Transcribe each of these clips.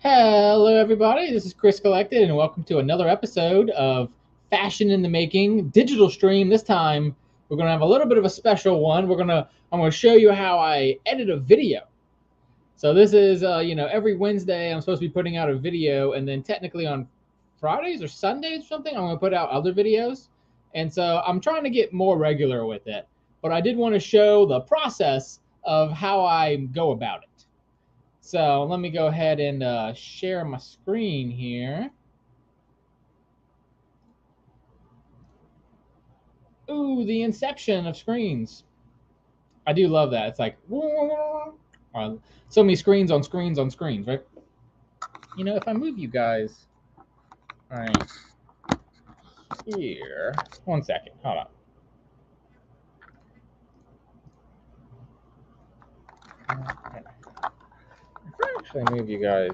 Hello, everybody. This is Chris Collected, and welcome to another episode of Fashion in the Making digital stream. This time, we're gonna have a little bit of a special one. I'm gonna show you how I edit a video. So this is, every Wednesday I'm supposed to be putting out a video, and then technically on Fridays or Sundays or something, I'm gonna put out other videos. And so I'm trying to get more regular with it, but I did want to show the process of how I go about it. So let me go ahead and share my screen here. Ooh, the inception of screens. I do love that. It's like so many screens on screens on screens, right? You know, if I move you guys right here, 1 second, hold on. If I actually move you guys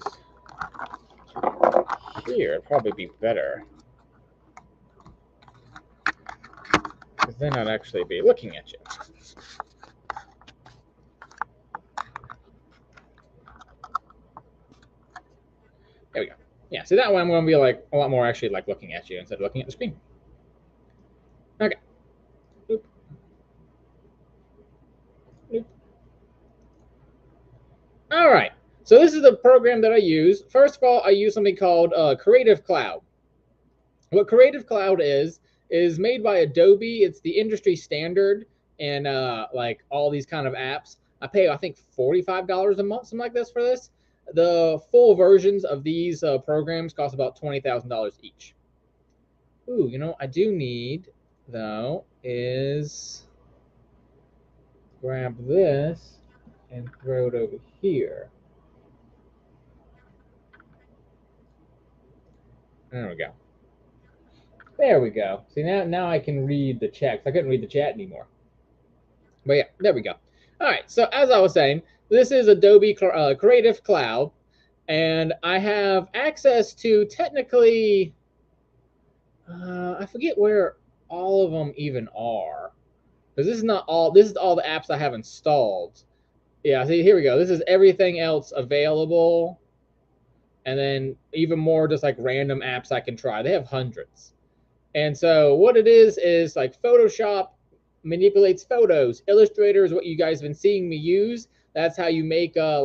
here, it'd probably be better. Because then I'd actually be looking at you. There we go. Yeah, so that way I'm going to be like a lot more actually like looking at you instead of looking at the screen. Okay. Boop. Boop. All right. So this is the program that I use. First of all, I use something called Creative Cloud. What Creative Cloud is made by Adobe. It's the industry standard in like all these kind of apps. I pay, I think, $45 a month, something like this for this. The full versions of these programs cost about $20,000 each. Ooh, you know, I do need, though, is grab this and throw it over here. There we go. There we go. See, now I can read the chat. I couldn't read the chat anymore. But yeah, there we go. All right, so as I was saying, this is Adobe Creative Cloud, and I have access to technically, I forget where all of them even are, because this is not all. This is all the apps I have installed. Yeah, see, here we go. This is everything else available, and then even more just like random apps I can try. They have hundreds. And so what it is like Photoshop manipulates photos. Illustrator is what you guys have been seeing me use. That's how you make a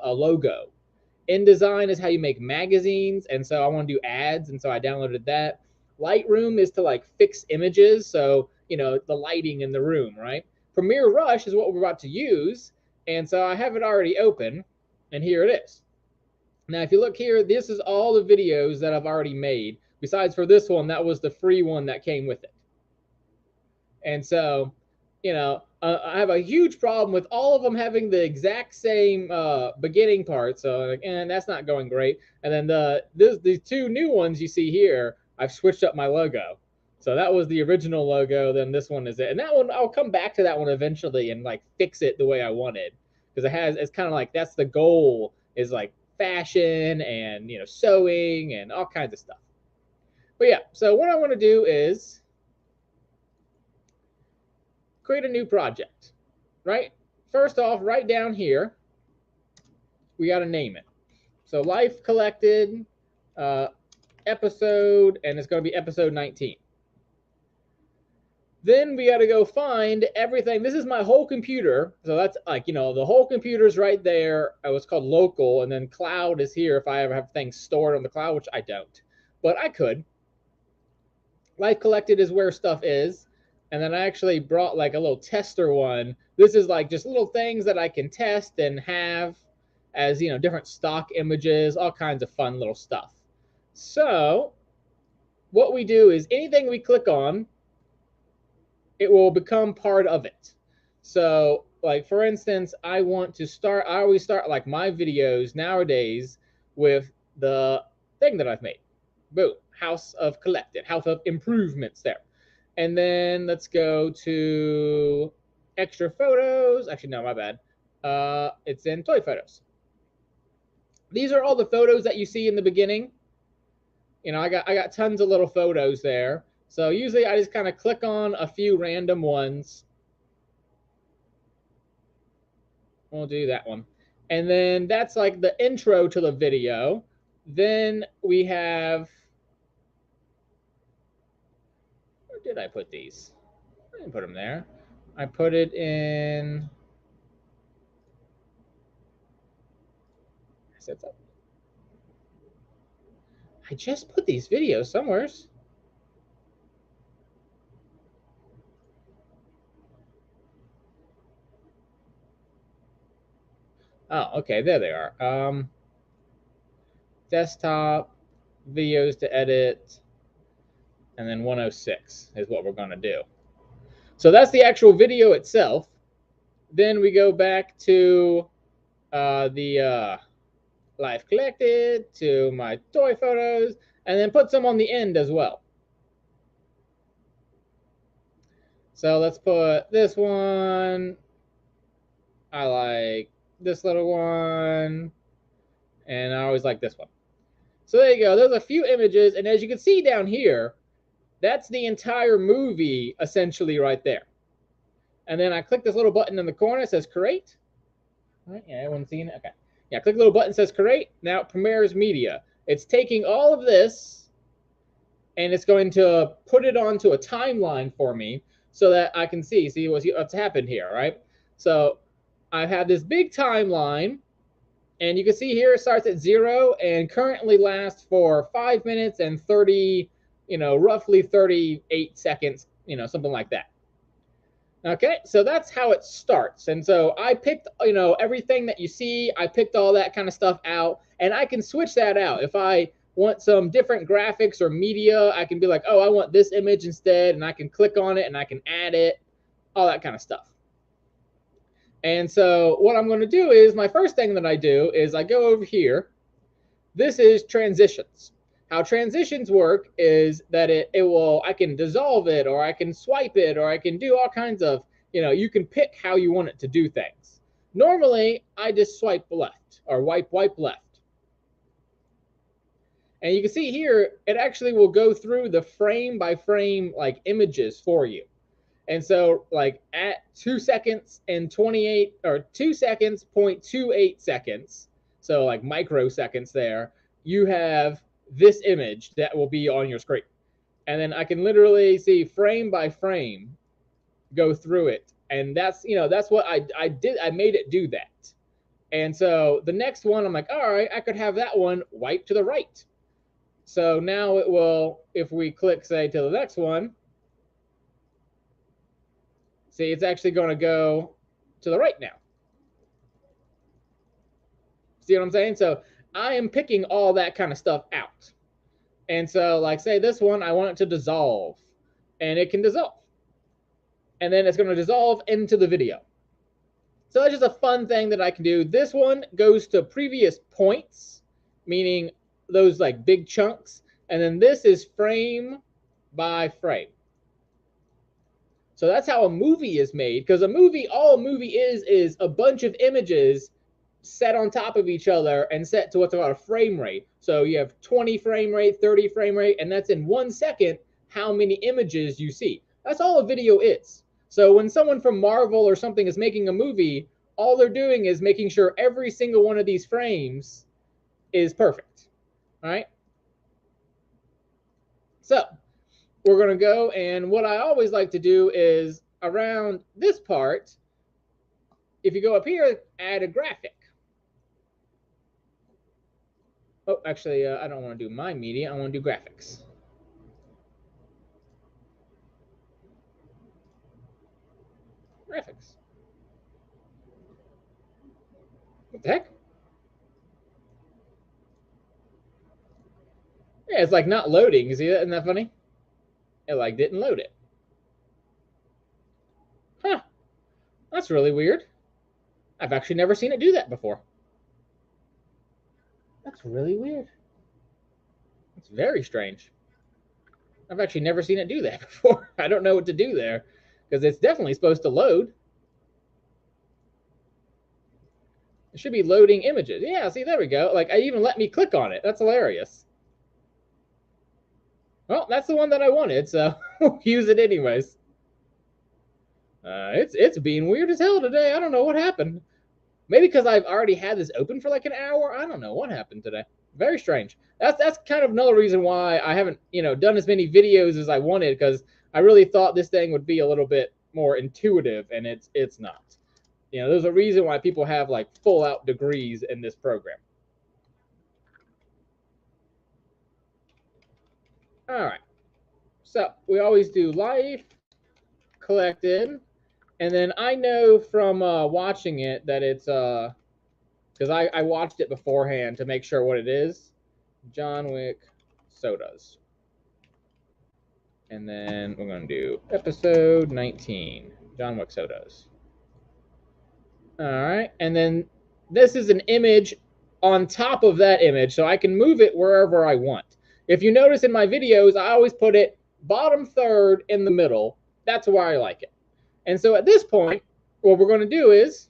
logo. InDesign is how you make magazines. And so I want to do ads. And so I downloaded that. Lightroom is to like fix images. So, you know, the lighting in the room, right? Premiere Rush is what we're about to use. And so I have it already open. And here it is. Now, if you look here, this is all the videos that I've already made. Besides for this one, that was the free one that came with it. And so, you know, I have a huge problem with all of them having the exact same beginning part. So, like, and that's not going great. And then the two new ones you see here, I've switched up my logo. So that was the original logo. Then this one is it. And that one, I'll come back to that one eventually and like fix it the way I wanted. Because it's kind of like, that's the goal, is like fashion and, you know, sewing and all kinds of stuff. But yeah, so what I want to do is create a new project, right? First off, right down here, we got to name it. So Life Collected episode, and it's going to be episode 19. Then we got to go find everything. This is my whole computer. So that's like, you know, the whole computer's right there. It's called local. And then cloud is here if I ever have things stored on the cloud, which I don't. But I could. Life Collected is where stuff is. And then I actually brought like a little tester one. This is like just little things that I can test and have as, you know, different stock images, all kinds of fun little stuff. So what we do is anything we click on, it will become part of it. So like, for instance, I always start like my videos nowadays with the thing that I've made. Boom, house of collected, house of improvements there. And then let's go to extra photos. Actually, no, my bad. It's in toy photos. These are all the photos that you see in the beginning. You know, I got tons of little photos there. So usually I just kind of click on a few random ones. We'll do that one. And then that's like the intro to the video. Then we have, where did I put these? I didn't put them there. I put it in, I just put these videos somewhere. Oh, okay, there they are. Desktop, videos to edit, and then 106 is what we're going to do. So that's the actual video itself. Then we go back to the live collected, to my toy photos, and then put some on the end as well. So let's put this one. I like this little one, and I always like this one. So there you go. There's a few images, and as you can see down here, that's the entire movie essentially right there. And then I click this little button in the corner. It says create. All right, yeah, everyone's seeing it? Okay. Yeah, click the little button that says create. Now it premieres media. It's taking all of this and it's going to put it onto a timeline for me so that I can see what's happened here, right? So I have this big timeline, and you can see here it starts at 0 and currently lasts for 5 minutes and 30, roughly 38 seconds, something like that. Okay, so that's how it starts. And so I picked, everything that you see, I picked all that kind of stuff out, and I can switch that out. If I want some different graphics or media, I can be like, oh, I want this image instead, and I can click on it and I can add it, all that kind of stuff. And so what I'm going to do is, my first thing that I do is I go over here. This is transitions. How transitions work is that I can dissolve it, or I can swipe it, or I can do all kinds of, you can pick how you want it to do things. Normally, I just swipe left or wipe left. And you can see here, it actually will go through the frame by frame like images for you. And so like at 2 seconds and 28 or 2 seconds, 0.28 seconds, so like microseconds there, you have this image that will be on your screen. And then I can literally see frame by frame go through it. And that's, that's what I did. I made it do that. And so the next one, I'm like, all right, I could have that one wipe to the right. So now it will, if we click, say, to the next one, see, it's actually going to go to the right now. See what I'm saying? So I am picking all that kind of stuff out. And so, like, say this one, I want it to dissolve. And it can dissolve. And then it's going to dissolve into the video. So that's just a fun thing that I can do. This one goes to previous points, meaning those like big chunks. And then this is frame by frame. So that's how a movie is made. Because all a movie is a bunch of images set on top of each other and set to what's called a frame rate. So you have 20 frame rate, 30 frame rate, and that's in 1 second how many images you see. That's all a video is. So when someone from Marvel or something is making a movie, all they're doing is making sure every single one of these frames is perfect. All right? So we're going to go, and what I always like to do is around this part, if you go up here, add a graphic. Oh, actually, I don't want to do my media. I want to do graphics. Graphics. What the heck? Yeah, it's like not loading. You see that? Isn't that funny? It like didn't load it. Huh. That's really weird. I've actually never seen it do that before. That's really weird. It's very strange. I've actually never seen it do that before. I don't know what to do there because it's definitely supposed to load. It should be loading images. Yeah, see, there we go. Like, I even let me click on it. That's hilarious. Well, that's the one that I wanted, so we'll use it anyways. It's being weird as hell today. I don't know what happened. Maybe because I've already had this open for like an hour. I don't know what happened today. Very strange. That's kind of another reason why I haven't, done as many videos as I wanted, because I really thought this thing would be a little bit more intuitive, and it's not. There's a reason why people have like full out degrees in this program. All right. So we always do life collected, and then I know from watching it that it's because I watched it beforehand to make sure what it is. John Wick sodas. And then we're going to do episode 19, John Wick sodas. All right. And then this is an image on top of that image, so I can move it wherever I want. If you notice in my videos, I always put it bottom third in the middle. That's where I like it. And so at this point, what we're going to do is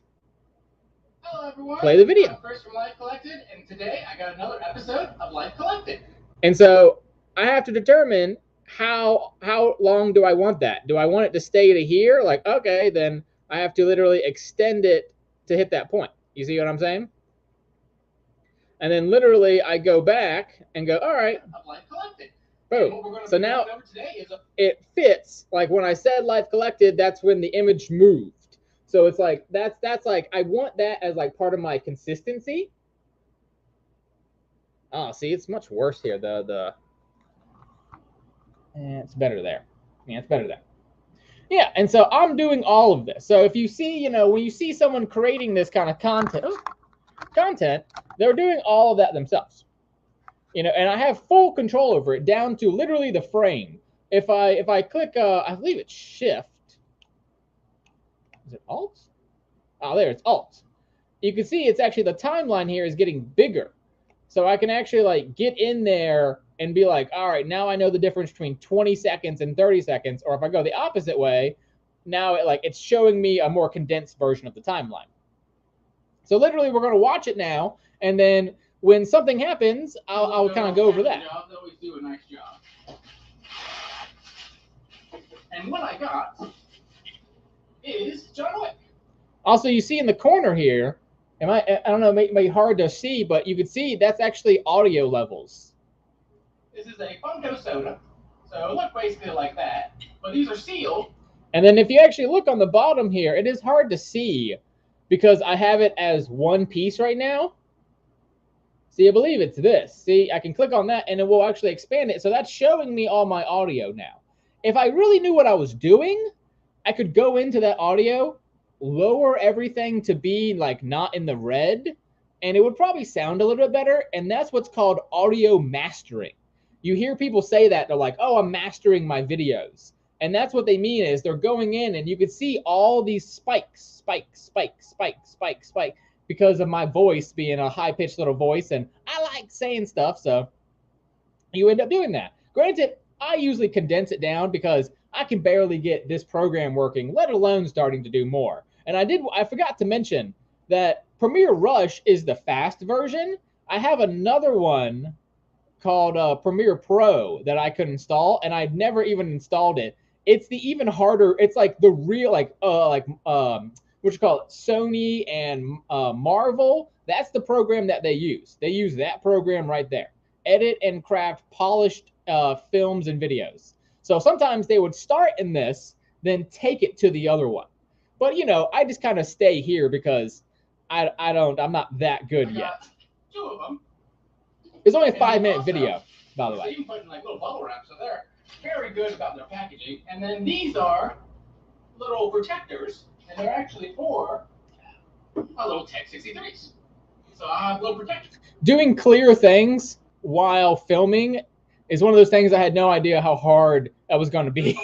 hello everyone. Play the video. I'm Chris from Life Collected, and today I got another episode of Life Collected. And so I have to determine how long do I want that? Do I want it to stay to here? Like, okay, then I have to literally extend it to hit that point. You see what I'm saying? And then literally I go back and go, all right. Of Life Collected. Boom. So now it fits. Like when I said Life Collected, that's when the image moved. So it's like that's like I want that as like part of my consistency. Oh, see, it's much worse here. It's better there. Yeah, it's better there. Yeah, and so I'm doing all of this. So if you see, when you see someone creating this kind of content, they're doing all of that themselves. And I have full control over it down to literally the frame. If I click, I believe it's Shift. Is it Alt? Oh, there, it's Alt. You can see it's actually the timeline here is getting bigger. So I can actually like get in there and be like, all right, now I know the difference between 20 seconds and 30 seconds. Or if I go the opposite way, now it's showing me a more condensed version of the timeline. So literally we're going to watch it now. And then when something happens, I'll kind of go over that. They always do a nice job. And what I got is John Wick. Also, you see in the corner here, I don't know, it may be hard to see, but you can see that's actually audio levels. This is a Funko soda, so it looks basically like that, but these are sealed. And then if you actually look on the bottom here, it is hard to see because I have it as one piece right now. See, I believe it's this. See, I can click on that and it will actually expand it. So that's showing me all my audio now. If I really knew what I was doing, I could go into that audio, lower everything to be like not in the red, and it would probably sound a little bit better. And that's what's called audio mastering. You hear people say that, they're like, oh, I'm mastering my videos. And that's what they mean is they're going in and you can see all these spikes, because of my voice being a high-pitched little voice. And I like saying stuff, so you end up doing that. Granted, I usually condense it down because I can barely get this program working, let alone starting to do more. And I forgot to mention that Premiere Rush is the fast version. I have another one called Premiere Pro that I could install, and I'd never even installed it. It's the even harder. It's like the real what you call it, Sony and Marvel. That's the program that they use. They use that program right there. Edit and craft polished films and videos. So sometimes they would start in this, then take it to the other one. But I just kind of stay here because I'm not that good yet. Two of them. It's only a 5-minute video, by the way. You can put in like little bubble wrap, so they're very good about their packaging. And then these are little protectors, and they're actually for our little Tech 63s. So I have little protectors. Doing clear things while filming is one of those things I had no idea how hard that was going to be.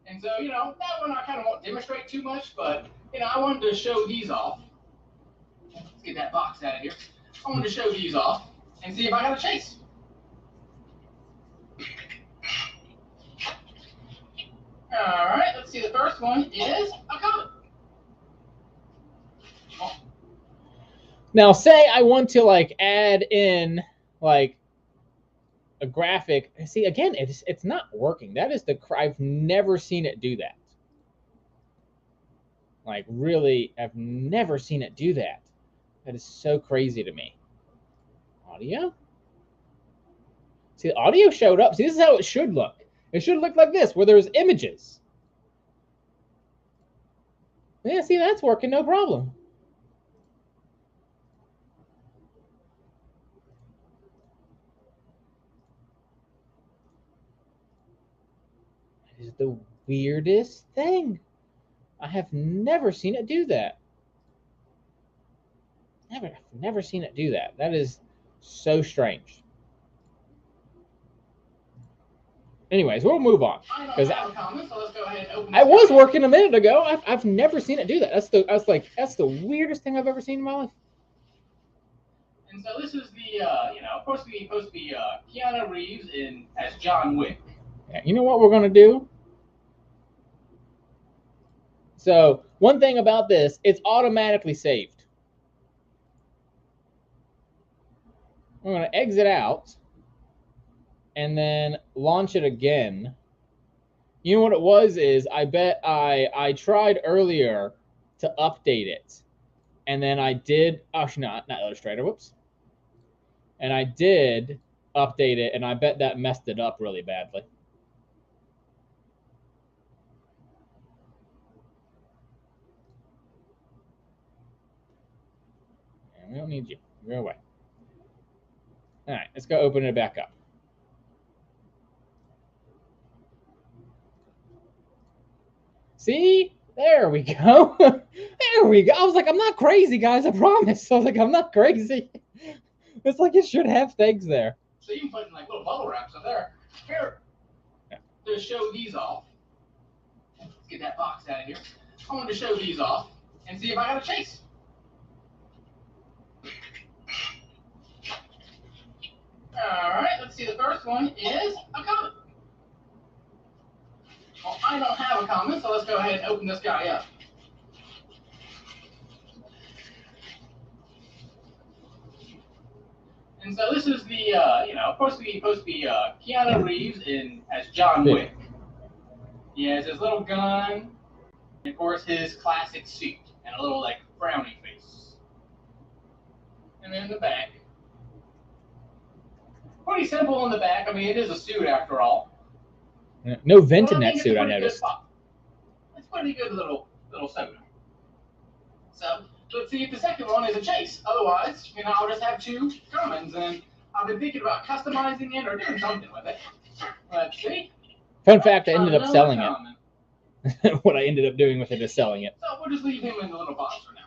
And so, that one I kind of won't demonstrate too much, but, I wanted to show these off. Let's get that box out of here. I wanted to show these off and see if I got a chase. All right, let's see. The first one is a comet. Now, say I want to add in a graphic. See, again, it's not working. That is I've never seen it do that. Like, really, I've never seen it do that. That is so crazy to me. Audio? See, the audio showed up. See, this is how it should look. It should look like this, where there's images. Yeah, see, that's working, no problem. That is the weirdest thing. I have never seen it do that. Never seen it do that. That is so strange. Anyways, we'll move on because I was working a minute ago. I've never seen it do that. That's the weirdest thing I've ever seen in my life. And so this is the supposed to be Keanu Reeves as John Wick. Yeah, you know what we're gonna do? So one thing about this, it's automatically saved. We're gonna exit out and then launch it again. You know what it was is I bet I tried earlier to update it. And then I did, actually not Illustrator, whoops. And I did update it, and I bet that messed it up really badly. And we don't need you. Go away. All right, let's go open it back up. See? There we go. There we go. I was like, I'm not crazy, guys. I promise. I was like, I'm not crazy. It's like it should have things there. So you can put in like little bubble wraps up there. Here, to show these off. Let's get that box out of here. I wanted to show these off and see if I got a chase. All right, let's see. The first one is a comet. Well, I don't have a comet, so let's go ahead and open this guy up. And so this is the, supposed to be Keanu Reeves as John Wick. He has his little gun, and of course his classic suit, and a little like frowny face. And then the back. Pretty simple on the back. I mean, it is a suit after all. No vent in that suit, I noticed. It's pretty good little soda. So let's see if the second one is a chase. Otherwise, I'll just have two commons, and I've been thinking about customizing it or doing something with it. Let's see. Fun fact, I ended up selling it. What I ended up doing with it is selling it. So we'll just leave him in the little box for now.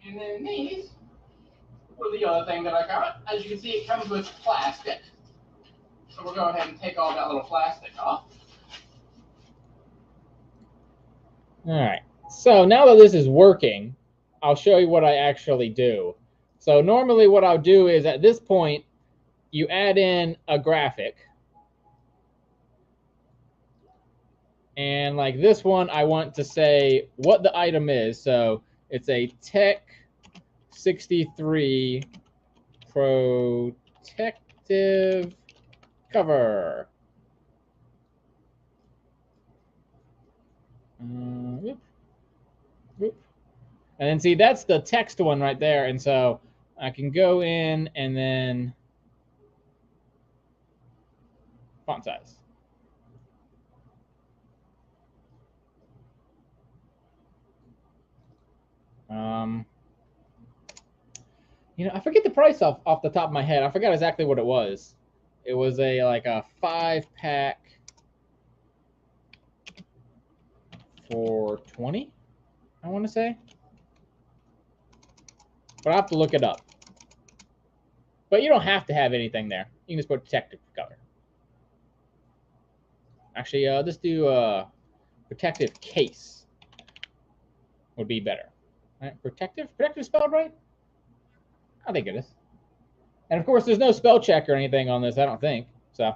And then these were the other thing that I got. As you can see, it comes with plastic. So we'll go ahead and take all that little plastic off. All right. So now that this is working, I'll show you what I actually do. So normally what I'll do is at this point, you add in a graphic. And like this one, I want to say what the item is. So it's a Tech 63 protective cover. Whoop, whoop. And then see, that's the text one right there. And so I can go in and then font size. I forget the price off the top of my head. I forgot exactly what it was. It was like a 5-pack for $20, I want to say. But I have to look it up. But you don't have to have anything there. You can just put protective cover. Actually, let's do protective case. Would be better. All right, protective spelled right? I think it is. And of course, there's no spell check or anything on this, I don't think. So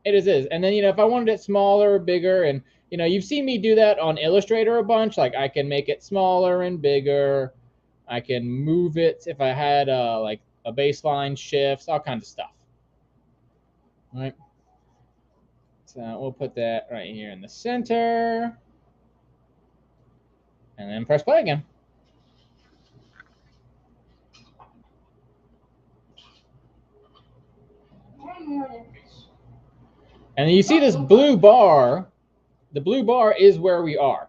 it is. And then, if I wanted it smaller, bigger, and, you've seen me do that on Illustrator a bunch. Like, I can make it smaller and bigger. I can move it if I had, like, a baseline shifts, all kinds of stuff. All right. So we'll put that right here in the center. And then press play again. And you see this blue bar. The blue bar is where we are.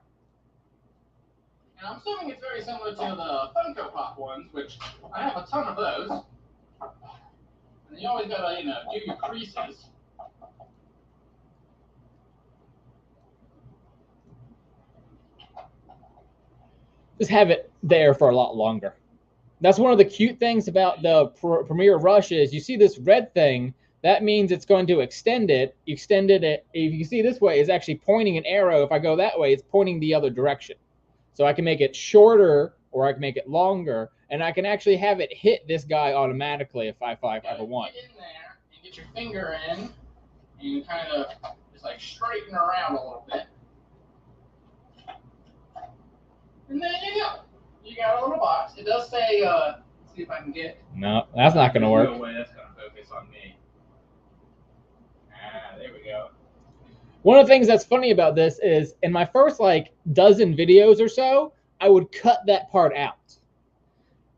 And I'm assuming it's very similar to the Funko Pop ones, which I have a ton of those. And you always gotta, you know, do your creases. Just have it there for a lot longer. That's one of the cute things about the Premiere Rush is you see this red thing. That means it's going to extend it. Extended it. If you see this way, it's actually pointing an arrow. If I go that way, it's pointing the other direction. So I can make it shorter or I can make it longer, and I can actually have it hit this guy automatically if I ever want. Get in there and get your finger in, and you kind of just like straighten around a little bit. And there you go. You got a little box. It does say, let's see if I can get. No, that's not going to work. No way that's going to focus on me. Ah, there we go. One of the things that's funny about this is in my first like dozen videos or so, I would cut that part out.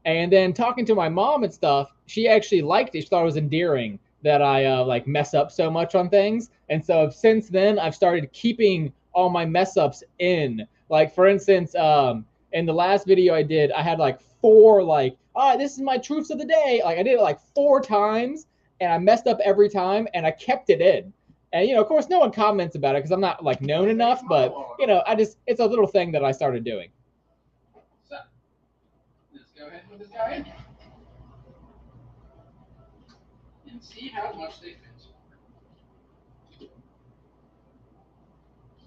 And then talking to my mom and stuff, she actually liked it. She thought it was endearing that I like mess up so much on things. And so since then, I've started keeping all my mess ups in. Like for instance, in the last video I did, I had like 4 like, this is my truths of the day. Like I did it like 4 times and I messed up every time and I kept it in. And, you know, of course, no one comments about it because I'm not like known enough, but, you know, it's a little thing that I started doing. So, let's go ahead and put this guy in and see how much they fit.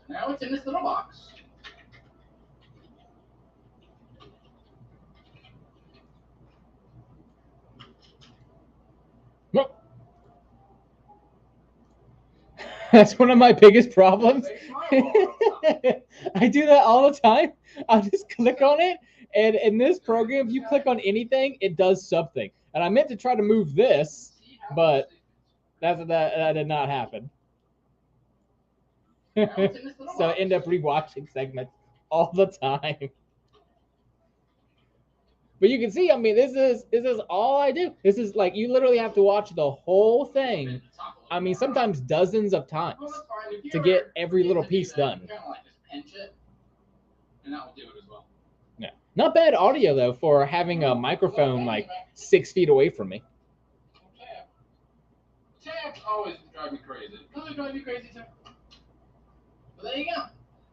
So now it's in this little box. Nope. That's one of my biggest problems. I do that all the time. I'll just click on it, and in this program, if you click on anything, it does something. And I meant to try to move this, but that did not happen. So I end up rewatching segments all the time. But you can see, I mean, this is all I do. This is like, you literally have to watch the whole thing. I mean, sometimes dozens of times to get every little piece done. Kind of like just pinch it, and that will do it as well. Yeah. Not bad audio, though, for having a microphone like 6 feet away from me. Tabs always drive me crazy. Does it drive you crazy, too? But there you go.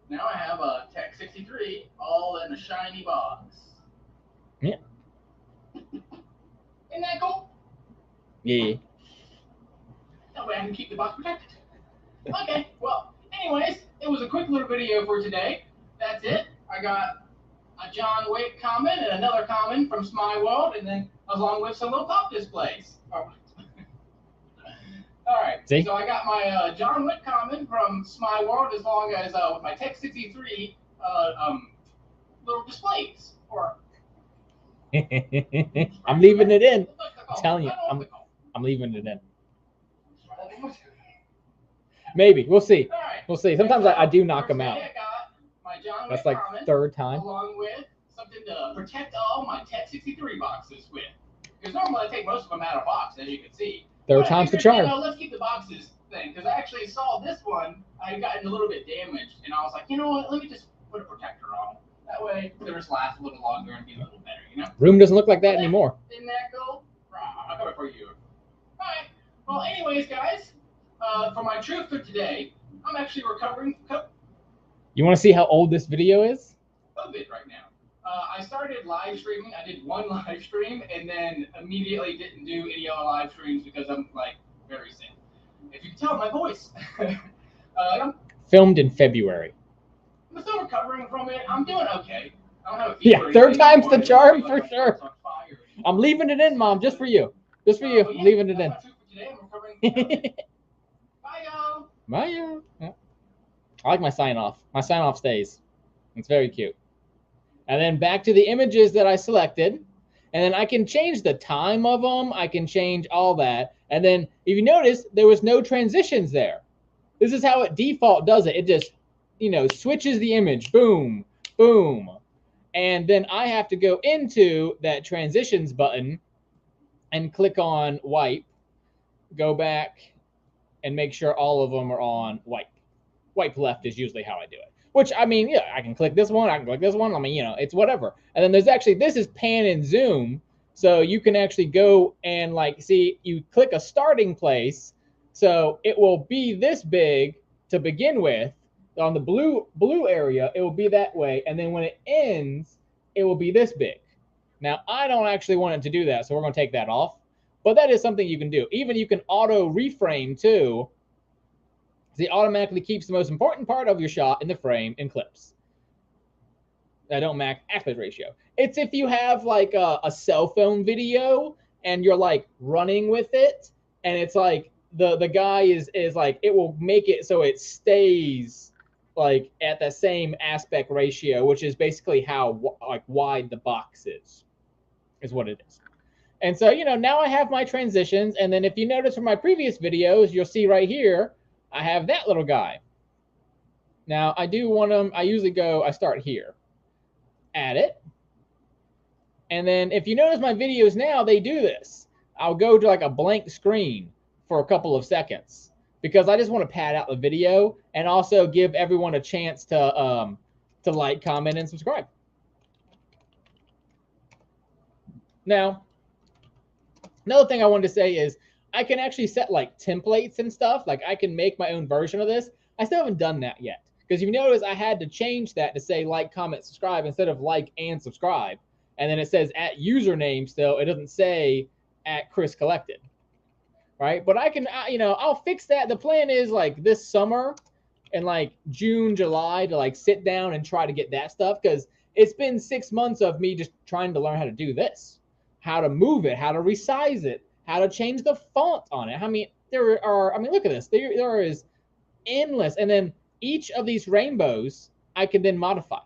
Now I have a Tech 63 all in a shiny box. Yeah. Isn't that cool? Yeah. That way I can keep the box protected. Okay, well, anyways, it was a quick little video for today. That's it. I got a John Wick comment and another comment from Smile World, and then along with some little pop displays. All right. See? So I got my John Wick comment from Smile World, as long as with my Tech 63 little displays. Or I'm leaving it in. I'm telling you, I'm leaving it in. Maybe. We'll see. Right. We'll see. Sometimes I do knock them out. I got my John That's Wick like comment, 3rd time. along with something to protect all my Tech 63 boxes with. Because normally I take most of them out of box, as you can see. 3rd time's the charm. You know, let's keep the boxes thing. Because I actually saw this one, I had gotten a little bit damaged. And I was like, you know what, let me just put a protector on it. That way, it'll just last a little longer and be a little better, you know? Room doesn't look like that anymore. Didn't that go? I'll cover it for you. All right. Well, anyways, guys, for my truth for today, I'm actually recovering from You want to see how old this video is? COVID right now. I started live streaming. I did 1 live stream and then immediately didn't do any other live streams because I'm like very sick. If you can tell my voice. Filmed in February. I'm still recovering from it. I'm doing okay. I don't have a fever. Yeah, 3rd time's the charm for sure. I'm leaving it in, Mom, just for you. Just for you. I'm leaving it in. Bye, y'all. Bye, y'all. Yeah. I like my sign off. My sign off stays. It's very cute. And then back to the images that I selected. And then I can change the time of them. I can change all that. And then if you notice, there was no transitions there. This is how it default does it. It just, you know, switches the image, boom, boom. And then I have to go into that transitions button and click on wipe, go back and make sure all of them are on wipe. Wipe left is usually how I do it. Which, I mean, yeah, I can click this one, I can click this one. I mean, you know, it's whatever. And then there's actually, this is pan and zoom. So you can actually go and like, see, you click a starting place. So it will be this big to begin with. On the blue area, it will be that way. And then when it ends, it will be this big. Now, I don't actually want it to do that, so we're going to take that off. But that is something you can do. Even you can auto reframe too. It automatically keeps the most important part of your shot in the frame in clips that don't match aspect ratio. It's if you have like a cell phone video and you're like running with it, and it's like the guy is like, it will make it so it stays like at the same aspect ratio, which is basically how like wide the box is what it is. And so, you know, now I have my transitions. And then if you notice from my previous videos, you'll see right here, I have that little guy. Now I do want them, I start here, add it. And then if you notice my videos now, they do this. I'll go to like a blank screen for a couple of seconds because I just want to pad out the video and also give everyone a chance to like, comment, and subscribe. Now, another thing I wanted to say is I can actually set like templates and stuff. Like I can make my own version of this. I still haven't done that yet because you notice I had to change that to say like, comment, subscribe instead of like and subscribe. And then it says at username still. It doesn't say at Chris Collected, right? But I can, you know, I'll fix that. The plan is like this summer and like June, July to like sit down and try to get that stuff because it's been 6 months of me just trying to learn how to do this, how to move it, how to resize it, how to change the font on it. I mean, there are, I mean, look at this. There is endless. And then each of these rainbows, I can then modify.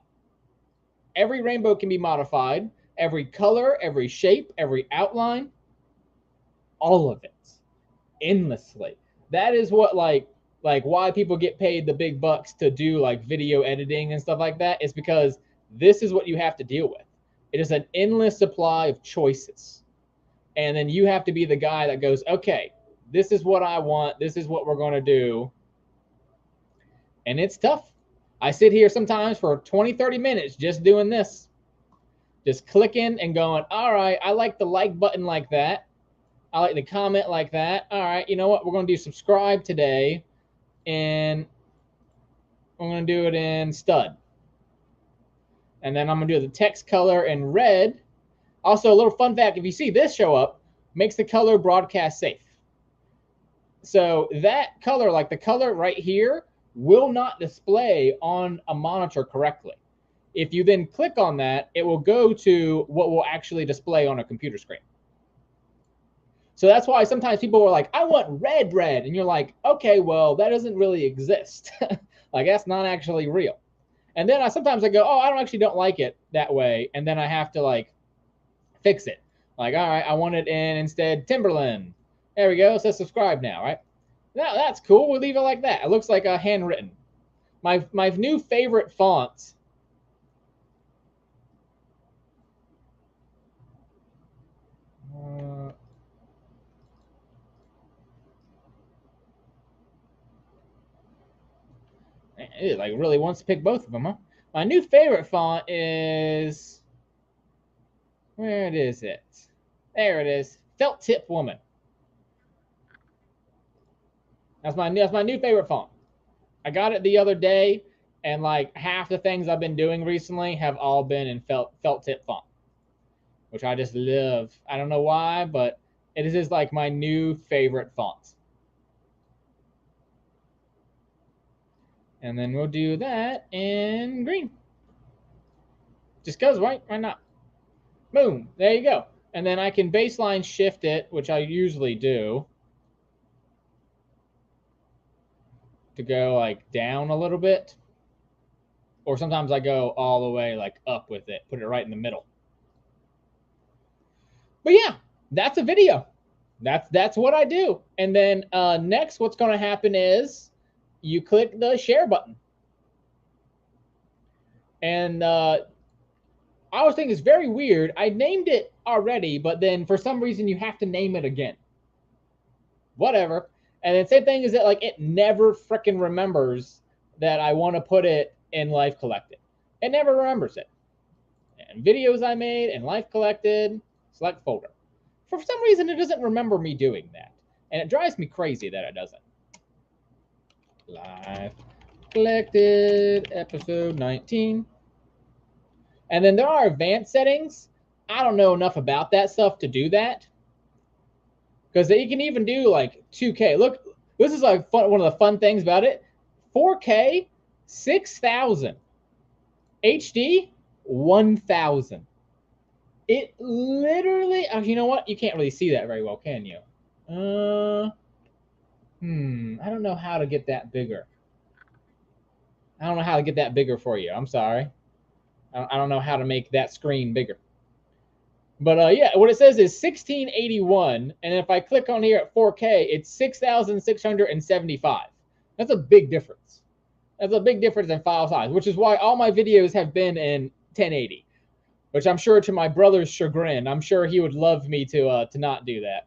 Every rainbow can be modified. Every color, every shape, every outline, all of it, endlessly. That is what like why people get paid the big bucks to do like video editing and stuff like that. It's because this is what you have to deal with. It is an endless supply of choices. And then you have to be the guy that goes, okay, this is what I want. This is what we're going to do. And it's tough. I sit here sometimes for 20, 30 minutes just doing this. Just clicking and going, all right, I like the like button like that. I like the comment like that. All right, you know what? We're going to do subscribe today. And I'm going to do it in stud. And then I'm going to do the text color in red. Also, a little fun fact, if you see this show up, makes the color broadcast safe. So that color, like the color right here, will not display on a monitor correctly. If you then click on that, it will go to what will actually display on a computer screen. So that's why sometimes people are like, I want red. And you're like, okay, well, that doesn't really exist. Like, that's not actually real. And then sometimes I go, oh, I don't like it that way. And then I have to like fix it. Like, all right, I want it in instead Timberland. There we go. It says subscribe now, right? Now that's cool. We'll leave it like that. It looks like a handwritten. My new favorite font. It like really wants to pick both of them, huh? My new favorite font is, where is it? There it is. Felt Tip Woman. That's my new favorite font. I got it the other day, and like half the things I've been doing recently have all been in felt tip font, which I just love. I don't know why, but it is just like my new favorite font. And then we'll do that in green. Just goes, right? Why not? Boom. There you go. And then I can baseline shift it, which I usually do, to go like down a little bit. Or sometimes I go all the way like up with it, put it right in the middle. But yeah, that's a video. That's what I do. And then next, what's going to happen is you click the share button. And I was thinking it's very weird. I named it already, but then for some reason you have to name it again. Whatever. And then same thing is that like it never freaking remembers that I want to put it in Life Collected. It never remembers it. And videos I made and Life Collected, select folder. For some reason it doesn't remember me doing that. And it drives me crazy that it doesn't. Life Collected, episode 19. And then there are advanced settings. I don't know enough about that stuff to do that. Because you can even do like 2K. Look, this is like one of the fun things about it. 4K, 6,000. HD, 1,000. It literally, you know what? You can't really see that very well, can you? I don't know how to get that bigger. I don't know how to get that bigger for you. I'm sorry. I don't know how to make that screen bigger. But yeah, what it says is 1681, and if I click on here at 4K, it's 6,675. That's a big difference. That's a big difference in file size, which is why all my videos have been in 1080, which I'm sure to my brother's chagrin, I'm sure he would love me to not do that.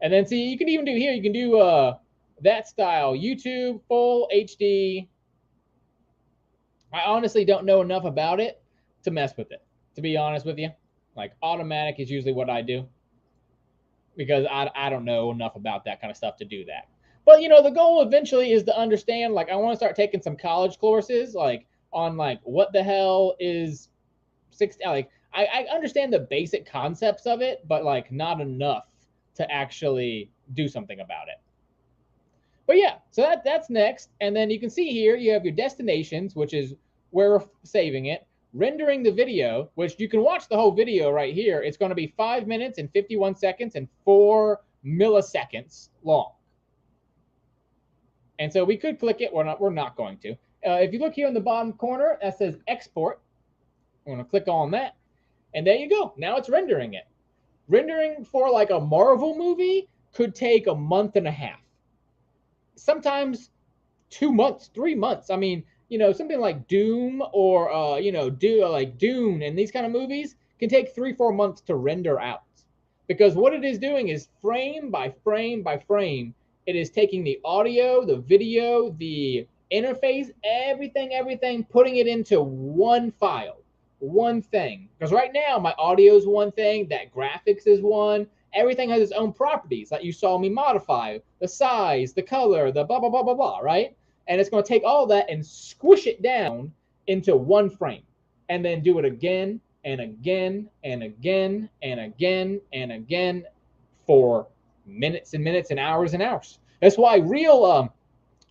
And then see, you can even do here, you can do that style, YouTube, full HD. I honestly don't know enough about it to mess with it, to be honest with you. Like automatic is usually what I do because I don't know enough about that kind of stuff to do that. But you know, the goal eventually is to understand, like I want to start taking some college courses like on like what the hell is 60, like I understand the basic concepts of it, but like not enough to actually do something about it. But yeah, so that's next. And then you can see here you have your destinations, which is where we're saving it. Rendering the video, which you can watch the whole video right here. It's going to be 5 minutes and 51 seconds and 4 milliseconds long. And so we could click it. We're not going to. If you look here in the bottom corner, that says export. I'm going to click on that. And there you go. Now it's rendering it. Rendering for like a Marvel movie could take a month and a half. Sometimes 2 months, 3 months. I mean, you know, something like Doom or you know, like Dune and these kind of movies can take 3-4 months to render out, because what it is doing is frame by frame by frame, it is taking the audio, the video, the interface, everything, putting it into one file, one thing. Because right now my audio is one thing, that graphics is one. Everything has its own properties that you saw me modify, the size, the color, the blah blah blah blah blah, right? And it's going to take all that and squish it down into one frame, and then do it again and again and again and again and again for minutes and minutes and hours and hours. That's why real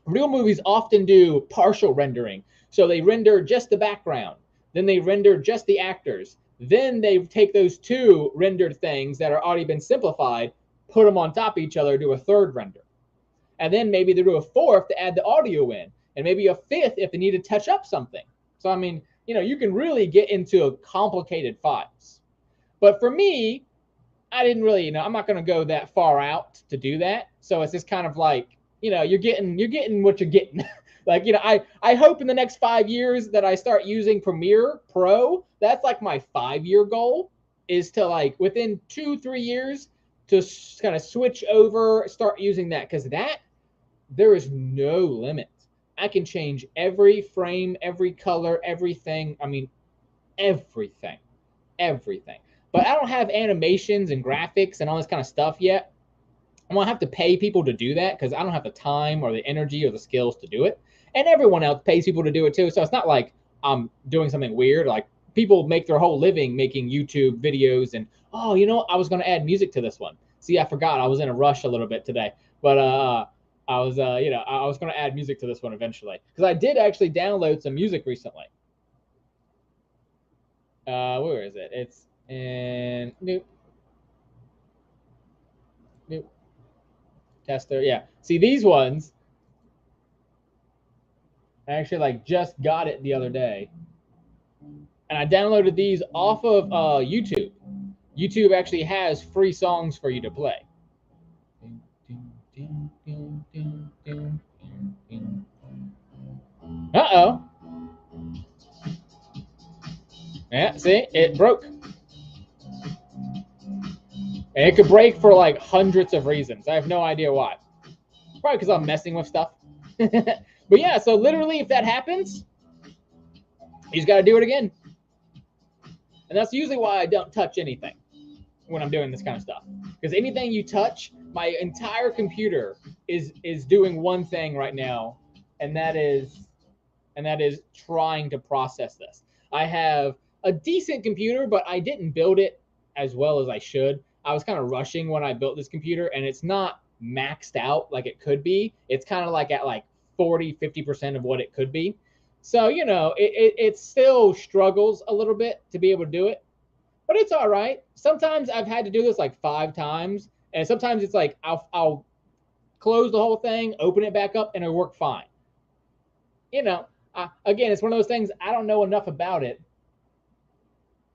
movies often do partial rendering. So they render just the background, then they render just the actors, then they take those two rendered things that are already been simplified, put them on top of each other, do a third render. And then maybe they do a fourth to add the audio in, and maybe a fifth if they need to touch up something. So, I mean, you know, you can really get into complicated files. But for me, I didn't really, you know, I'm not going to go that far out to do that. So it's just kind of like, you know, you're getting what you're getting. Like, you know, I hope in the next 5 years that I start using Premiere Pro. That's like my 5-year goal, is to like within 2-3 years to kind of switch over, start using that, because that, there is no limit. I can change every frame, every color, everything. I mean, everything. But I don't have animations and graphics and all this kind of stuff yet. I'm going to have to pay people to do that because I don't have the time or the energy or the skills to do it. And everyone else pays people to do it too. So it's not like I'm doing something weird. Like, people make their whole living making YouTube videos. And, oh, you know, I was going to add music to this one. See, I forgot. I was in a rush a little bit today. But I was, you know, I was going to add music to this one eventually, because I did actually download some music recently. Where is it? It's in nope. Tester. Yeah. See, these ones, I actually like just got it the other day, and I downloaded these off of YouTube. YouTube actually has free songs for you to play. Uh-oh. Yeah, see? It broke. And it could break for like hundreds of reasons. I have no idea why. Probably because I'm messing with stuff. But yeah, so literally if that happens, you just got to do it again. And that's usually why I don't touch anything when I'm doing this kind of stuff. Because anything you touch, my entire computer is doing one thing right now, and that is trying to process this. I have a decent computer, but I didn't build it as well as I should. I was kind of rushing when I built this computer, and it's not maxed out like it could be. It's kind of like at like 40-50% of what it could be. So, you know, it still struggles a little bit to be able to do it, but it's all right. Sometimes I've had to do this like 5 times, and sometimes it's like I'll close the whole thing, open it back up, and it'll work fine. You know, again, it's one of those things, I don't know enough about it.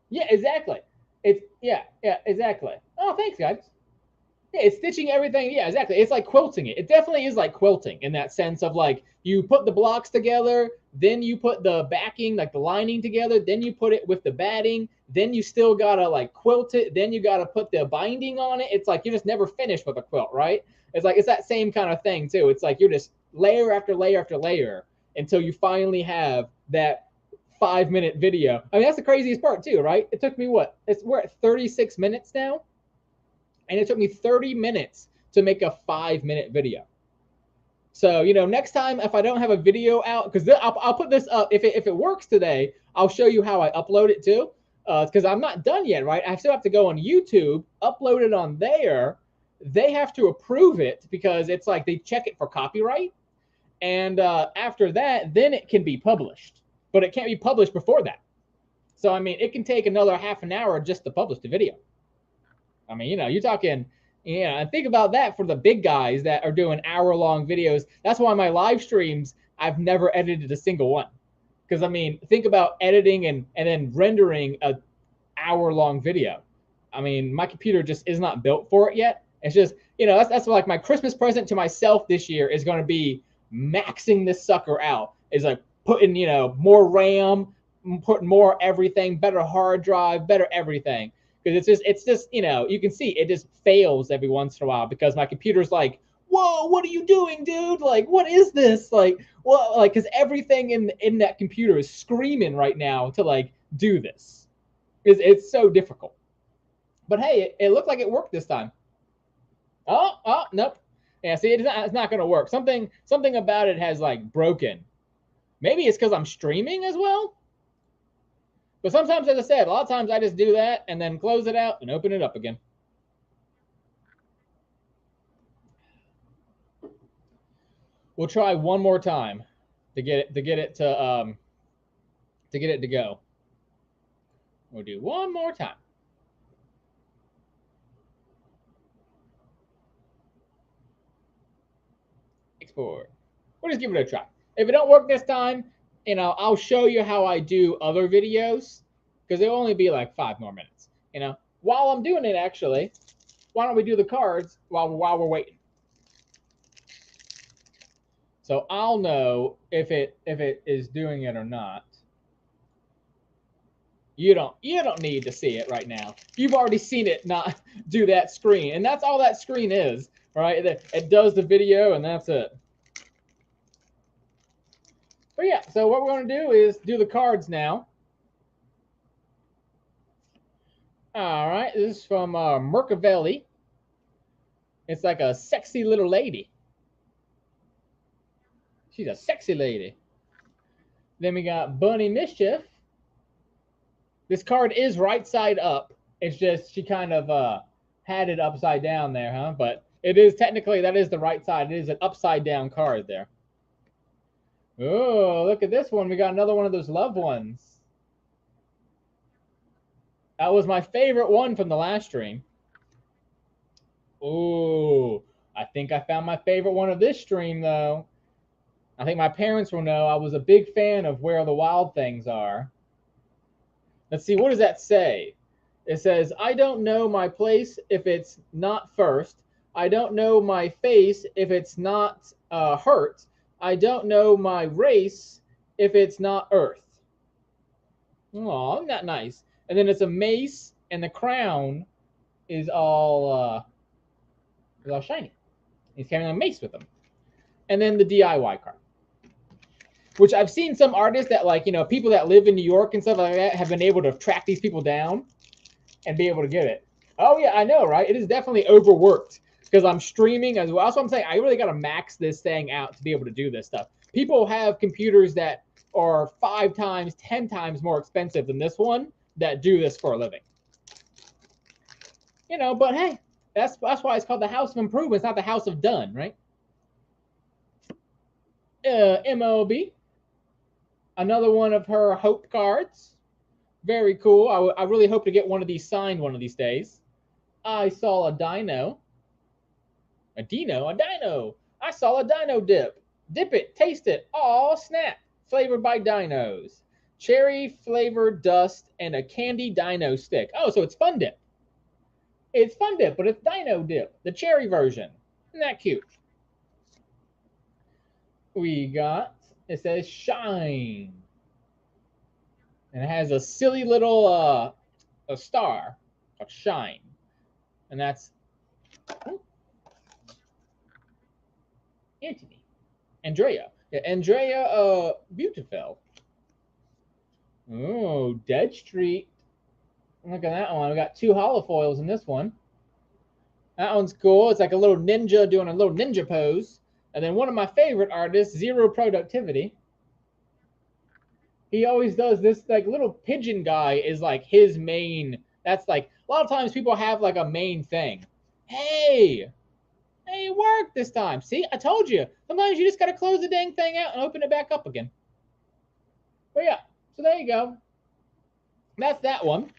Yeah, exactly. It's yeah, exactly. Oh, thanks, guys. Yeah, it's stitching everything. Yeah, exactly. It's like quilting it. It definitely is like quilting in that sense of like you put the blocks together, then you put the backing, like the lining together, then you put it with the batting, then you still gotta like quilt it, then you gotta put the binding on it. It's like you just never finish with a quilt, right? It's like it's that same kind of thing too. It's like you're just layer after layer after layer until you finally have that 5-minute video. I mean, that's the craziest part too, right? It took me what? We're at 36 minutes now, and it took me 30 minutes to make a 5-minute video. So, you know, next time if I don't have a video out, because I'll put this up. If it works today, I'll show you how I upload it too, because I'm not done yet, right? I still have to go on YouTube, upload it on there. They have to approve it because it's like they check it for copyright. And after that, then it can be published. But it can't be published before that. So, I mean, it can take another half an hour just to publish the video. I mean, you know, you're talking, yeah, and think about that for the big guys that are doing hour-long videos. That's why my live streams, I've never edited a single one. Because, I mean, think about editing and then rendering a hour-long video. I mean, my computer just is not built for it yet. It's just, you know, that's like my Christmas present to myself this year is going to be maxing this sucker out. Is like putting, you know, more RAM, putting more everything, better hard drive, better everything. Because it's just, you know, you can see it just fails every once in a while because my computer's like, whoa, what are you doing, dude? Like, what is this? Like, well, like, because everything in that computer is screaming right now to like do this. It's so difficult. But hey, it looked like it worked this time. Oh, nope. Yeah, see, it's not going to work. Something about it has like broken. Maybe it's because I'm streaming as well. But sometimes, as I said, a lot of times I just do that and then close it out and open it up again. We'll try one more time to get it to go. We'll do one more time. Export. We'll just give it a try. If it don't work this time, you know, I'll show you how I do other videos because it'll only be like 5 more minutes. You know, while I'm doing it, actually, why don't we do the cards while we're waiting? So I'll know if it is doing it or not. You don't need to see it right now. You've already seen it not do that screen, and that's all that screen is, right? It does the video, and that's it. But yeah, so what we're going to do is do the cards now. All right, this is from Mercavelli. It's like a sexy little lady. She's a sexy lady. Then we got Bunny Mischief. This card is right side up. It's just she kind of had it upside down there, huh? But it is technically, that is the right side. It is an upside down card there. Oh, look at this one. We got another one of those loved ones. That was my favorite one from the last stream. Oh, I think I found my favorite one of this stream, though. I think my parents will know I was a big fan of Where the Wild Things Are. Let's see, what does that say? It says, I don't know my place if it's not first. I don't know my face if it's not hurt. I don't know my race if it's not earth. Oh, not nice. And then it's a mace, and the crown is all shiny. He's carrying a mace with him. And then the DIY card, which I've seen some artists that, like, you know, people that live in New York and stuff like that have been able to track these people down and be able to get it. Oh yeah, I know, right? It is definitely overworked because I'm streaming as well. That's what I'm saying. I really got to max this thing out to be able to do this stuff. People have computers that are 5 times, 10 times more expensive than this one that do this for a living. You know, but hey, that's why it's called the House of Improvement. It's not the House of Done, right? MLB, another one of her Hope cards. Very cool. I really hope to get one of these signed one of these days. I saw a dino. A dino. I saw a dino dip. Dip it, taste it. Aw, snap. Flavored by dinos. Cherry flavored dust and a candy dino stick. Oh, so it's Fun Dip. It's Fun Dip, but it's dino dip. The cherry version. Isn't that cute? We got, it says Shine. And it has a silly little a star of Shine. And that's Andrea. Yeah, Andrea Beautiful. Oh, Dead Street. Look at that one. We got 2 holofoils in this one. That one's cool. It's like a little ninja doing a little ninja pose. And then one of my favorite artists, Zero Productivity. He always does this, like, little pigeon guy is like his main. That's like, a lot of times people have like a main thing. Hey, it worked this time. See, I told you. Sometimes you just got to close the dang thing out and open it back up again. But yeah, so there you go. That's that one.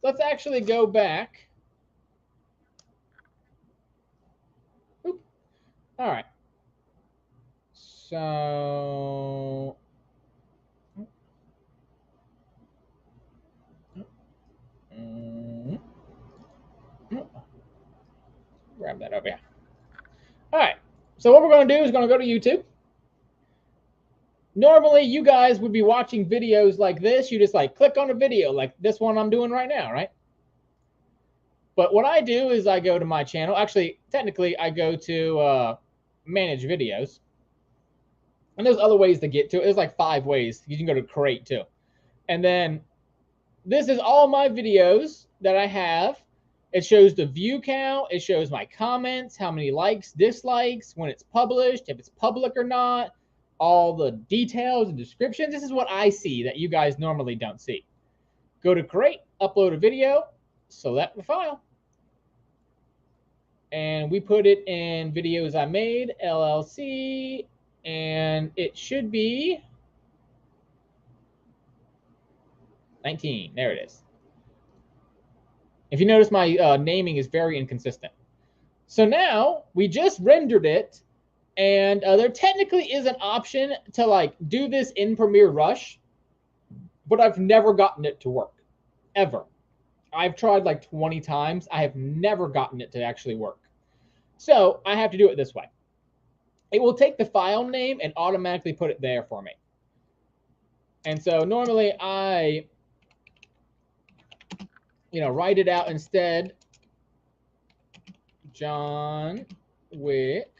Let's actually go back. Oop. All right. So grab that over here. All right. So what we're going to do is going to go to YouTube. Normally, you guys would be watching videos like this. You just like click on a video like this one I'm doing right now, right? But what I do is I go to my channel. Actually, technically, I go to manage videos. And there's other ways to get to it. There's like 5 ways. You can go to create too. And then this is all my videos that I have. It shows the view count. It shows my comments, how many likes, dislikes, when it's published, if it's public or not, all the details and descriptions. This is what I see that you guys normally don't see. Go to create, upload a video, select the file. And we put it in videos I made, LLC, and it should be 19. There it is. If you notice, my naming is very inconsistent. So now we just rendered it, and there technically is an option to like do this in Premiere Rush, but I've never gotten it to work, ever. I've tried like 20 times. I have never gotten it to actually work. So I have to do it this way. It will take the file name and automatically put it there for me. And so normally I, write it out instead. John Wick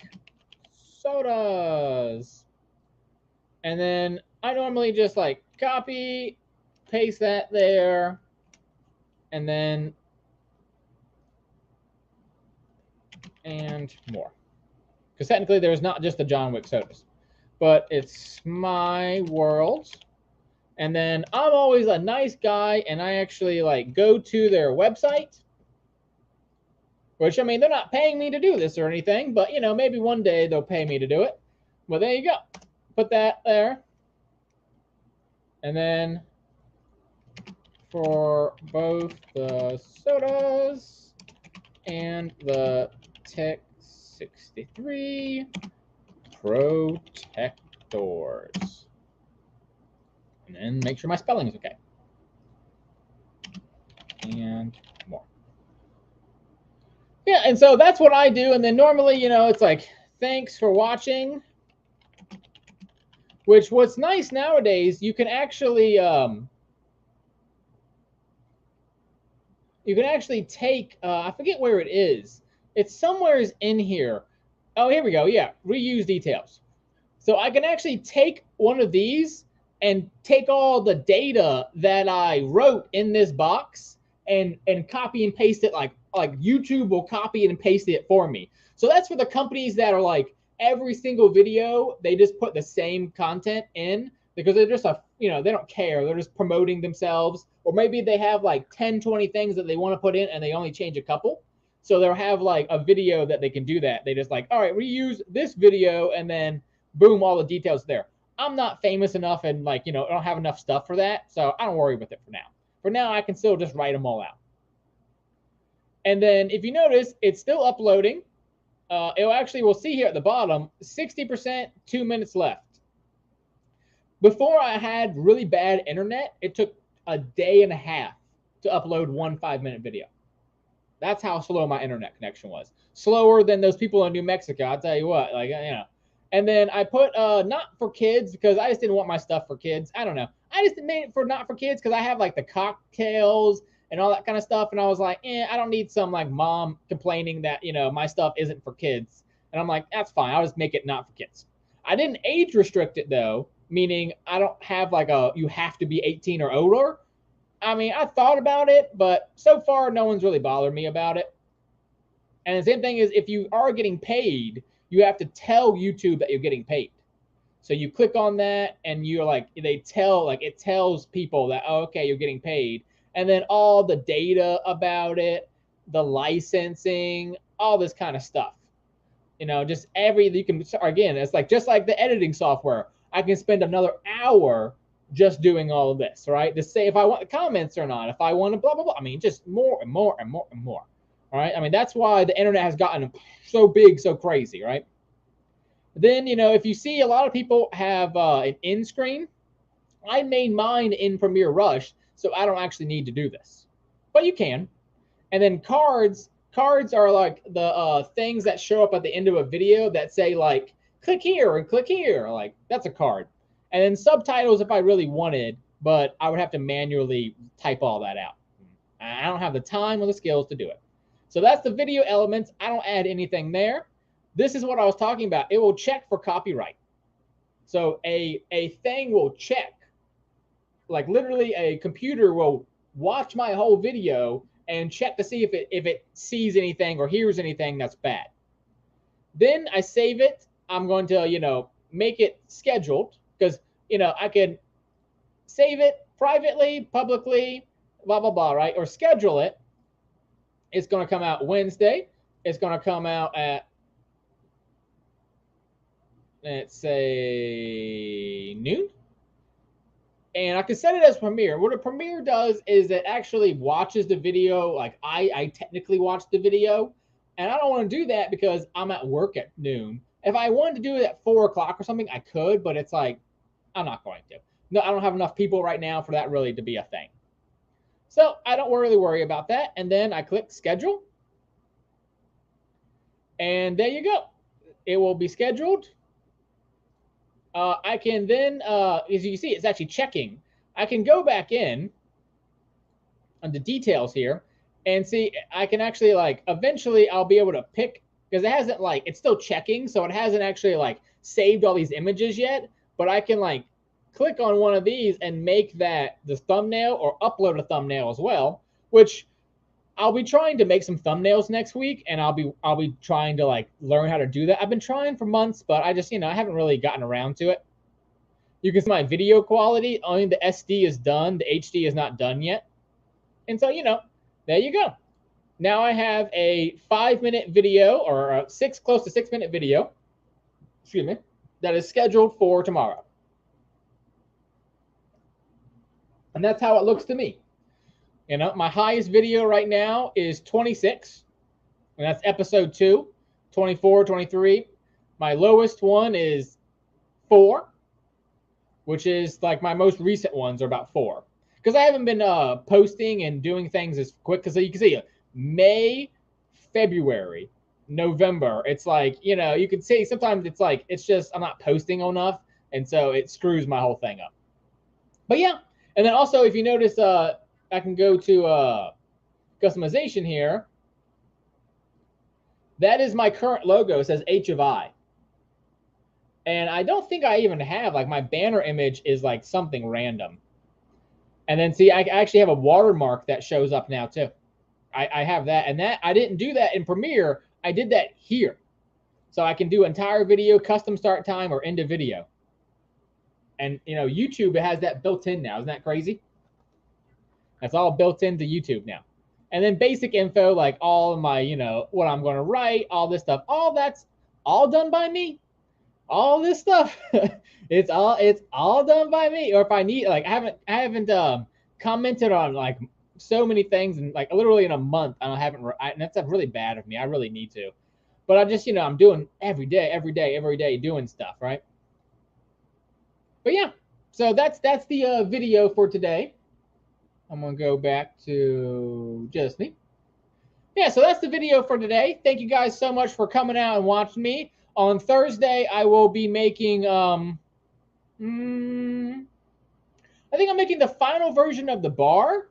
sodas. And then I normally just like copy, paste that there, and then and more. Because technically there's not just the John Wick sodas, but it's my world. And then I'm always a nice guy, and I actually like go to their website, which, I mean, they're not paying me to do this or anything, but, maybe one day they'll pay me to do it. Well, there you go. Put that there. And then for both the sodas and the Tech 63 protectors. And then make sure my spelling is okay. And more. Yeah, and so that's what I do. And then normally, it's like, thanks for watching. Which what's nice nowadays, you can actually take I forget where it is. It's somewhere in here. Oh, here we go. Yeah, reuse details. So I can actually take one of these and take all the data that I wrote in this box and copy and paste it like YouTube will copy and paste it for me. So that's for the companies that are like every single video they just put the same content in because they're just they don't care. They're just promoting themselves, or maybe they have like 10, 20 things that they want to put in and they only change a couple. So they'll have like a video that they can do that. They just like, all right, reuse this video and then boom, all the details there. I'm not famous enough and I don't have enough stuff for that. So I don't worry with it for now. For now, I can still just write them all out. And then if you notice, it's still uploading. We'll see here at the bottom, 60%, 2 minutes left. Before I had really bad internet, it took a day and a half to upload one 5-minute video. That's how slow my internet connection was. Slower than those people in New Mexico. I'll tell you what, And then I put not for kids because I just didn't want my stuff for kids. I don't know. I just made it for not for kids because I have like the cocktails and all that kind of stuff. And I was like, I don't need some like mom complaining that, my stuff isn't for kids. And I'm like, that's fine. I'll just make it not for kids. I didn't age restrict it though, meaning I don't have like you have to be 18 or older. I mean, I thought about it, but so far no one's really bothered me about it. And the same thing is if you are getting paid, you have to tell YouTube that you're getting paid. So you click on that and you're like, it tells people that, oh, okay, you're getting paid. And then all the data about it, the licensing, all this kind of stuff. Just you can, again, it's like, just like the editing software, I can spend another hour just doing all of this, right? To say if I want the comments or not, if I want to blah, blah, blah. I mean, just more and more and more and more. All right. I mean, that's why the internet has gotten so big, so crazy, right? Then, if you see a lot of people have an end screen, I made mine in Premiere Rush, so I don't actually need to do this. But you can. And then cards are like the things that show up at the end of a video that say like, click here and click here. Like, that's a card. And then subtitles if I really wanted, but I would have to manually type all that out. I don't have the time or the skills to do it. So that's the video elements. I don't add anything there. This is what I was talking about. It will check for copyright. So a thing will check. Like literally a computer will watch my whole video and check to see if it sees anything or hears anything that's bad. Then I save it. I'm going to, make it scheduled because, I can save it privately, publicly, blah, blah, blah, right? Or schedule it. It's going to come out Wednesday. It's going to come out at, let's say, noon. And I can set it as Premiere. What a Premiere does is it actually watches the video. Like I technically watch the video. And I don't want to do that because I'm at work at noon. If I wanted to do it at 4 o'clock or something, I could. But it's like, I'm not going to. No, I don't have enough people right now for that really to be a thing. So I don't really worry about that. And then I click schedule. And there you go. It will be scheduled. I can then, as you see, it's actually checking. I can go back in on the details here and see, I can actually eventually I'll be able to pick, because it hasn't it's still checking. So it hasn't actually saved all these images yet, but I can click on one of these and make that the thumbnail or upload a thumbnail as well, which I'll be trying to make some thumbnails next week, and I'll be trying to learn how to do that. I've been trying for months, but I just, I haven't really gotten around to it. You can see my video quality, only the SD is done, the HD is not done yet. And so, there you go. Now I have a 5-minute video or a close to 6-minute video, excuse me, that is scheduled for tomorrow. And that's how it looks to me. My highest video right now is 26, and that's episode 2, 24, 23. My lowest one is 4, which is my most recent ones are about 4. Because I haven't been posting and doing things as quick. Because you can see May, February, November. It's you can see sometimes it's just I'm not posting enough. And so it screws my whole thing up. But yeah, and then also if you notice, I can go to customization here. That is my current logo. It says H of I. And I don't think I even have, like, my banner image is like something random. And then see, I actually have a watermark that shows up now too. I have that, and that I didn't do that in Premiere. I did that here. So I can do entire video, custom start time, or end of video. And you know, YouTube, it has that built in now. Isn't that crazy? That's all built into YouTube now. And then basic info, like all of my, you know, what I'm going to write, all this stuff, all that's all done by me. All this stuff, it's all done by me. Or if I need, like, I haven't commented on like so many things, and like literally in a month, and that's really bad of me. I really need to, but I just, you know, I'm doing every day doing stuff, right? But yeah, so that's the video for today. I'm gonna go back to just me. Yeah, so that's the video for today. Thank you guys so much for coming out and watching me. On Thursday, I will be making, I think I'm making the final version of the bar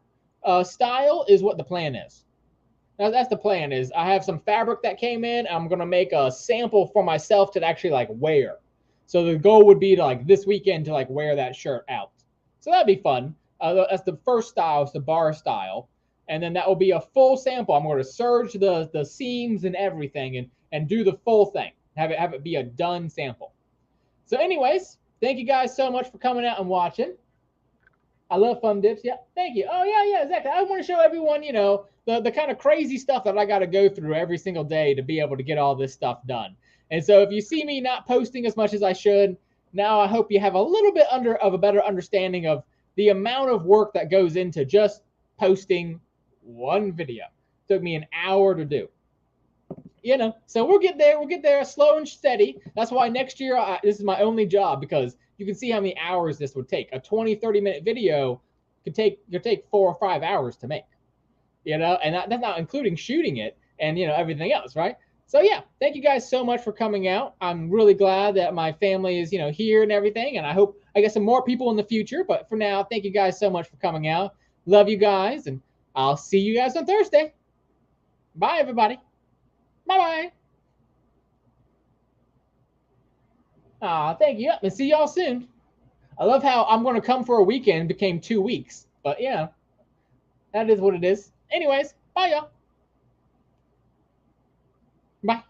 style is what the plan is. Now, that's the plan is I have some fabric that came in. I'm going to make a sample for myself to actually like wear. So the goal would be to like this weekend to like wear that shirt out. So that'd be fun. That's the first style, it's the bar style. And then that will be a full sample. I'm going to serge the seams and everything and do the full thing. Have it be a done sample. So anyways, thank you guys so much for coming out and watching. I love fun dips. Yeah, thank you. Oh, yeah, exactly. I want to show everyone, you know, the kind of crazy stuff that I got to go through every single day to be able to get all this stuff done. And so if you see me not posting as much as I should, now I hope you have a little bit of a better understanding of the amount of work that goes into just posting one video. It took me an hour to do. You know, so we'll get there slow and steady. That's why next year this is my only job, because you can see how many hours this would take. A 20-30 minute video could take 4 or 5 hours to make, you know, and that's not including shooting it and, you know, everything else, right? So yeah, thank you guys so much for coming out. I'm really glad that my family is, you know, here and everything, and I hope I get some more people in the future. But for now, thank you guys so much for coming out. Love you guys, and I'll see you guys on Thursday. Bye, everybody. Bye-bye. Thank you. And see y'all soon. I love how I'm going to come for a weekend became 2 weeks. But, yeah, that is what it is. Anyways, bye, y'all. Bye.